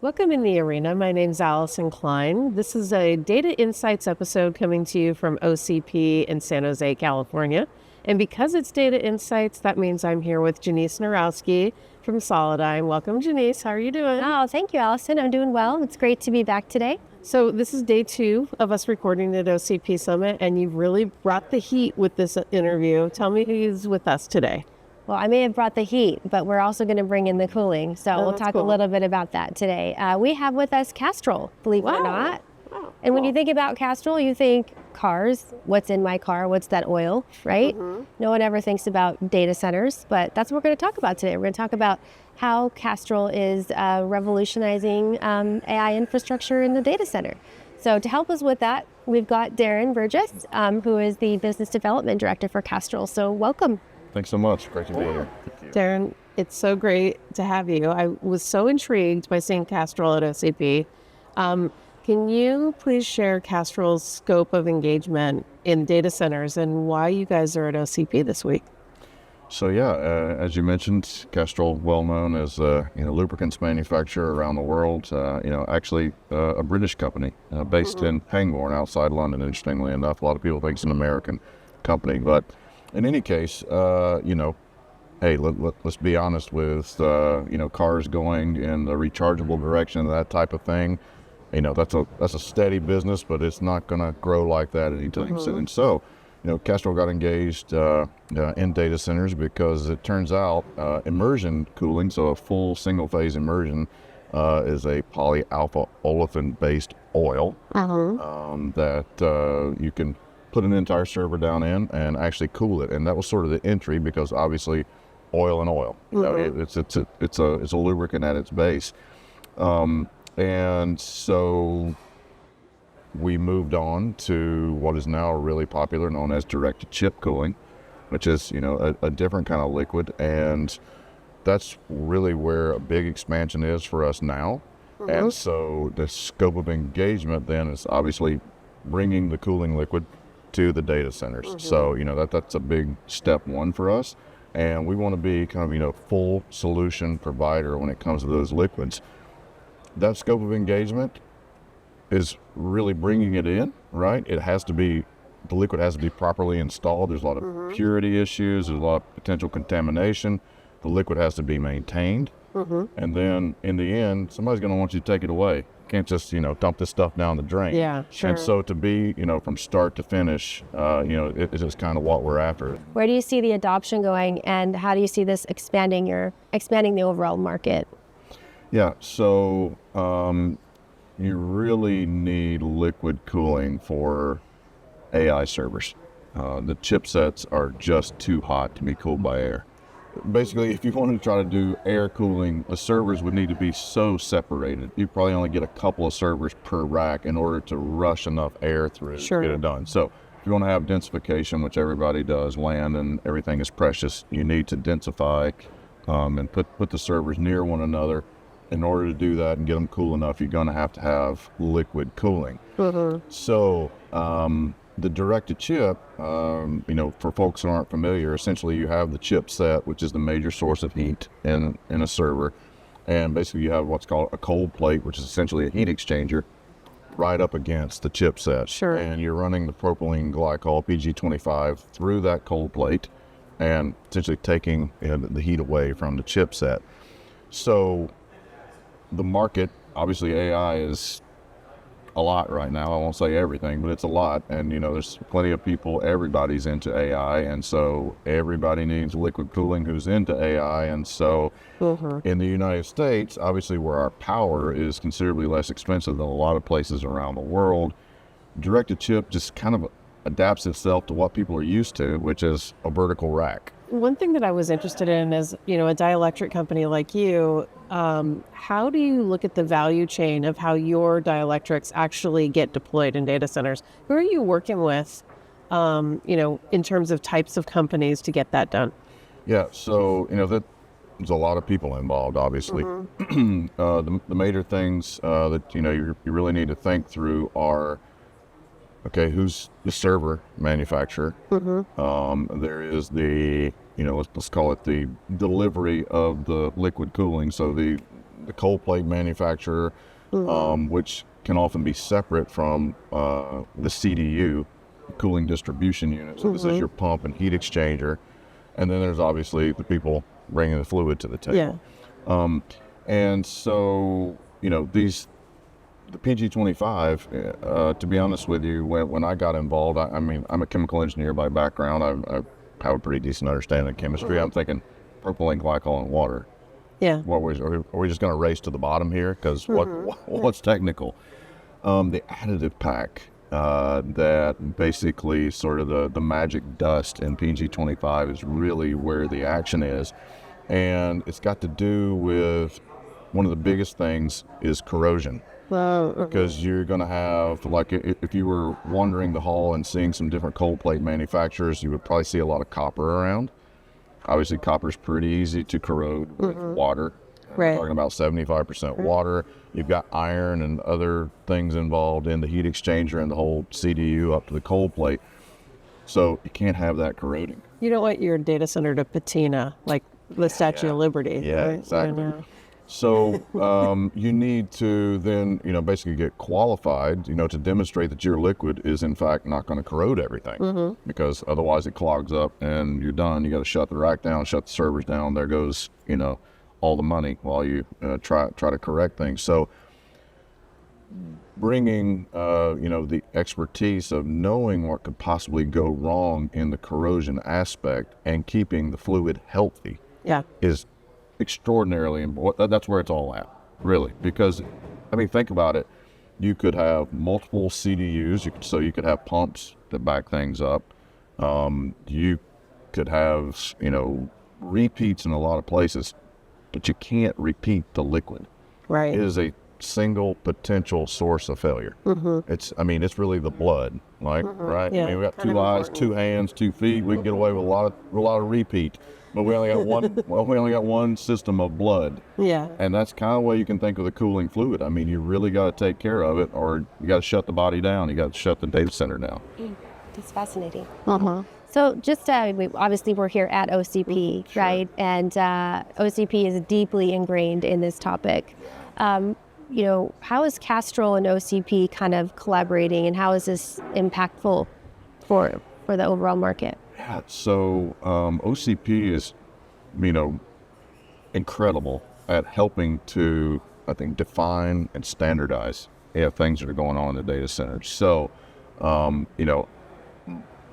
Welcome in the arena. My name's Allyson Klein. This is a Data Insights episode coming to you from OCP in San Jose, California. And because it's Data Insights, that means I'm here with Jeniece Wnorowski from Solidigm. Welcome, Jeniece. How are you doing? Oh, thank you, Allyson. I'm doing well. It's great to be back today. So this is day 2 of us recording at OCP Summit, and you've really brought the heat with this interview. Tell me who's with us today. Well, I may have brought the heat, but we're also going to bring in the cooling. So we'll talk a little bit about that today. We have with us Castrol, believe it or not. Wow. And when you think about Castrol, you think cars. What's in my car? What's that oil, right? No one ever thinks about data centers, but that's what we're going to talk about today. We're going to talk about how Castrol is revolutionizing AI infrastructure in the data center. So to help us with that, we've got Darren Burgess, who is the Business Development Director for Castrol. So welcome. Thanks so much. Great to be here. Darren, it's so great to have you. I was so intrigued by seeing Castrol at OCP. Can you please share Castrol's scope of engagement in data centers and why you guys are at OCP this week? So as you mentioned, Castrol, well known as lubricants manufacturer around the world. Actually a British company based in Pangbourne, outside London. Interestingly enough, a lot of people think it's an American company, but in any case, hey, let's be honest with cars going in the rechargeable direction, that type of thing. That's a steady business, but it's not going to grow like that anytime soon. So, Castrol got engaged in data centers because it turns out immersion cooling, so a full single-phase immersion, is a polyalpha olefin-based oil that you can put an entire server down in and actually cool it. And that was sort of the entry because obviously oil and oil, it's a lubricant at its base. And so we moved on to what is now really popular, known as direct-to-chip cooling, which is, a different kind of liquid. And that's really where a big expansion is for us now. And so the scope of engagement then is obviously bringing the cooling liquid to the data centers. So, that's a big step one for us. And we want to be kind of, full solution provider when it comes to those liquids. That scope of engagement is really bringing it in, right? The liquid has to be properly installed. There's a lot of purity issues. There's a lot of potential contamination. The liquid has to be maintained. And then in the end, somebody's going to want you to take it away. You can't just, dump this stuff down the drain. Yeah, sure. And so to be, from start to finish, it's just kind of what we're after. Where do you see the adoption going, and how do you see this expanding the overall market? Yeah, so you really need liquid cooling for AI servers. The chipsets are just too hot to be cooled by air. Basically, if you wanted to try to do air cooling, the servers would need to be so separated. You probably only get a couple of servers per rack in order to rush enough air through to get it done. So if you want to have densification, which everybody does, land and everything is precious, you need to densify and put the servers near one another. In order to do that and get them cool enough, you're going to have liquid cooling. So the direct-to-chip, for folks who aren't familiar, essentially you have the chipset, which is the major source of heat in a server. And basically you have what's called a cold plate, which is essentially a heat exchanger, right up against the chipset. Sure. And you're running the propylene glycol, PG25, through that cold plate and essentially taking the heat away from the chipset. So the market, obviously AI is a lot right now. I won't say everything, but it's a lot. And, there's plenty of people, everybody's into AI. And so everybody needs liquid cooling who's into AI. And so in the United States, obviously where our power is considerably less expensive than a lot of places around the world, direct-to-chip just kind of adapts itself to what people are used to, which is a vertical rack. One thing that I was interested in is, a dielectric company like you, how do you look at the value chain of how your dielectrics actually get deployed in data centers? Who are you working with, in terms of types of companies to get that done? Yeah, so, there's a lot of people involved, obviously. The major things that, you really need to think through are, okay, who's the server manufacturer? There is the, let's call it the delivery of the liquid cooling. So the the cold plate manufacturer, which can often be separate from the CDU, cooling distribution unit. So this is your pump and heat exchanger. And then there's obviously the people bringing the fluid to the table. Yeah. And so, the PG25, to be honest with you, when I got involved, I mean, I'm a chemical engineer by background. I have a pretty decent understanding of chemistry. I'm thinking propylene glycol and water. Yeah. Are we just going to race to the bottom here? Because what's technical? The additive pack, that basically sort of the magic dust in PG25 is really where the action is. And it's got to do with one of the biggest things is corrosion. Because you're going to have, like, if you were wandering the hall and seeing some different cold plate manufacturers, you would probably see a lot of copper around. Obviously, copper's pretty easy to corrode with water. Right. We're talking about 75% water. You've got iron and other things involved in the heat exchanger and the whole CDU up to the cold plate. So you can't have that corroding. You don't want your data center to patina like the Statue of Liberty. Yeah, right? exactly. So you need to then, basically get qualified, to demonstrate that your liquid is in fact not going to corrode everything, because otherwise it clogs up and you're done. You got to shut the rack down, shut the servers down. There goes, all the money while you try to correct things. So bringing, the expertise of knowing what could possibly go wrong in the corrosion aspect and keeping the fluid healthy is extraordinarily important. That's where it's all at, really, because think about it. You could have multiple CDUs, you could have pumps that back things up. You could have repeats in a lot of places, but you can't repeat the liquid. Right. It is a single potential source of failure. It's really the blood, right? Yeah, we got two eyes, two hands, 2 feet. We can get away with a lot of repeat. But we only got one. We only got one system of blood. Yeah. And that's kind of the way you can think of the cooling fluid. You really got to take care of it, or you got to shut the body down. You got to shut the data center down. That's fascinating. So just obviously we're here at OCP, right? And OCP is deeply ingrained in this topic. How is Castrol and OCP kind of collaborating, and how is this impactful for the overall market? Yeah, so OCP is, incredible at helping to, I think, define and standardize things that are going on in the data centers. So,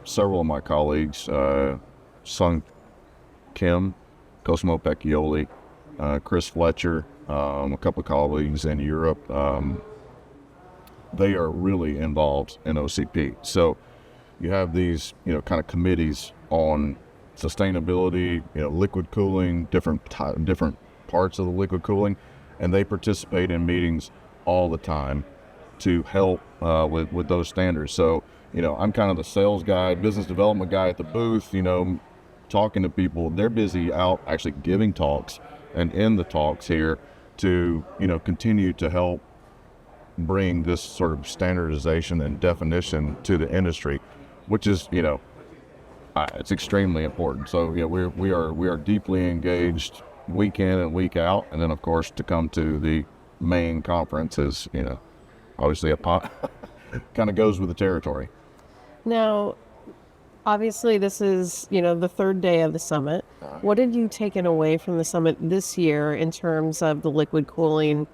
several of my colleagues, Sung Kim, Cosimo Pecchioli, Chris Fletcher, a couple of colleagues in Europe, they are really involved in OCP. So you have these, kind of committees on sustainability, liquid cooling, different parts of the liquid cooling, and they participate in meetings all the time to help with those standards. So, I'm kind of the sales guy, business development guy at the booth, talking to people. They're busy out actually giving talks and in the talks here to, continue to help bring this sort of standardization and definition to the industry, which is, it's extremely important. So we are deeply engaged week in and week out, and then of course to come to the main conference is, obviously kind of goes with the territory. Now, obviously this is, the third day of the summit. What have you taken away from the summit this year in terms of the liquid cooling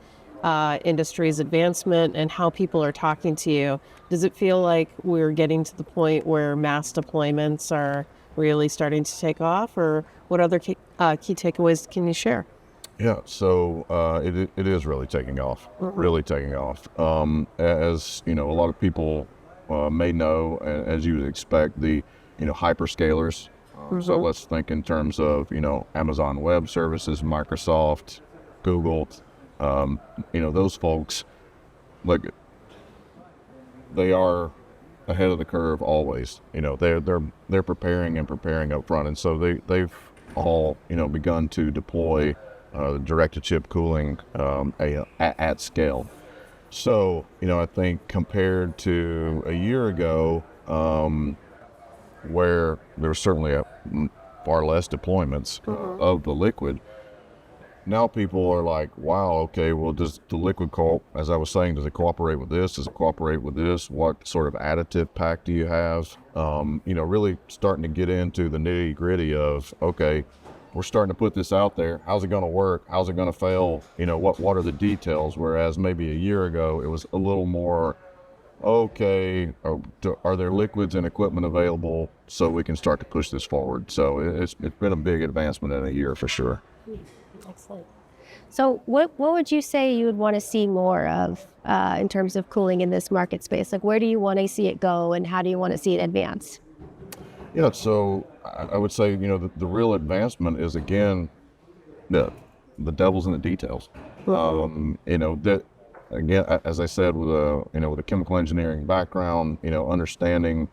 industry's advancement and how people are talking to you? Does it feel like we're getting to the point where mass deployments are really starting to take off, or what other key takeaways can you share? Yeah, so it is really taking off, really taking off. As a lot of people may know, as you would expect, the hyperscalers. So let's think in terms of Amazon Web Services, Microsoft, Google. Those folks, look, they are ahead of the curve always. They're preparing up front, and so they've all begun to deploy direct-to-chip cooling at scale. So I think compared to a year ago, where there was certainly far less deployments of the liquid, now people are like, wow, okay, well, does the liquid as I was saying, does it cooperate with this? Does it cooperate with this? What sort of additive pack do you have? Really starting to get into the nitty gritty of, okay, we're starting to put this out there. How's it going to work? How's it going to fail? What are the details? Whereas maybe a year ago, it was a little more, okay, are there liquids and equipment available so we can start to push this forward? So it's been a big advancement in a year for sure. Excellent. So what would you say you would want to see more of in terms of cooling in this market space? Like, where do you want to see it go, and how do you want to see it advance? Yeah, so I would say, the real advancement is, again, the devil's in the details. That, again, as I said, with a chemical engineering background, understanding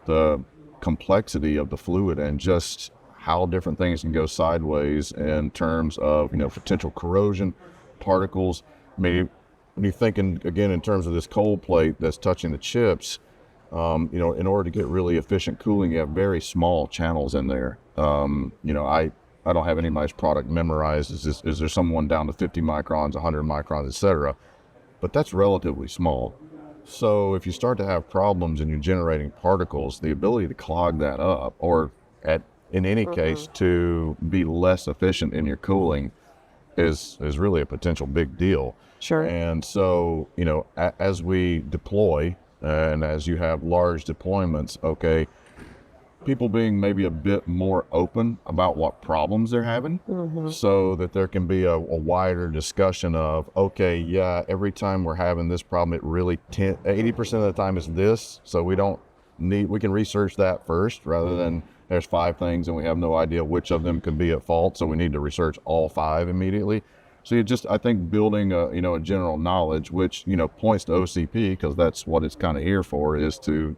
the complexity of the fluid and just how different things can go sideways in terms of, potential corrosion, particles. I mean, when you're thinking, again, in terms of this cold plate that's touching the chips, in order to get really efficient cooling, you have very small channels in there. I don't have any of my product memorized. Is there someone down to 50 microns, 100 microns, et cetera? But that's relatively small. So if you start to have problems and you're generating particles, the ability to clog that up, or in any case, to be less efficient in your cooling is really a potential big deal. Sure. And so, as we deploy and as you have large deployments, okay, people being maybe a bit more open about what problems they're having, so that there can be a wider discussion of, okay, yeah, every time we're having this problem, it really 80% of the time is this, so we can research that first rather than there's 5 things and we have no idea which of them could be at fault, so we need to research all 5 immediately. So I think building a general knowledge, which, points to OCP, because that's what it's kind of here for, is to,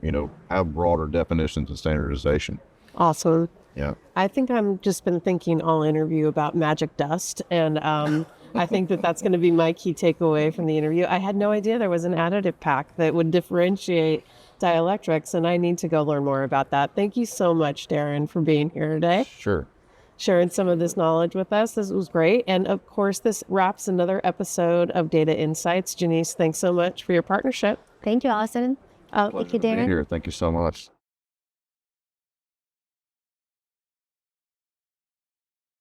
have broader definitions and standardization. Awesome. Yeah. I think I'm just been thinking all interview about magic dust, and I think that's going to be my key takeaway from the interview. I had no idea there was an additive pack that would differentiate dielectrics, and I need to go learn more about that. Thank you so much, Darren, for being here today. Sure. Sharing some of this knowledge with us. This was great. And of course, this wraps another episode of Data Insights. Jeniece, thanks so much for your partnership. Thank you, Allyson. Thank you, Darren. Here. Thank you so much.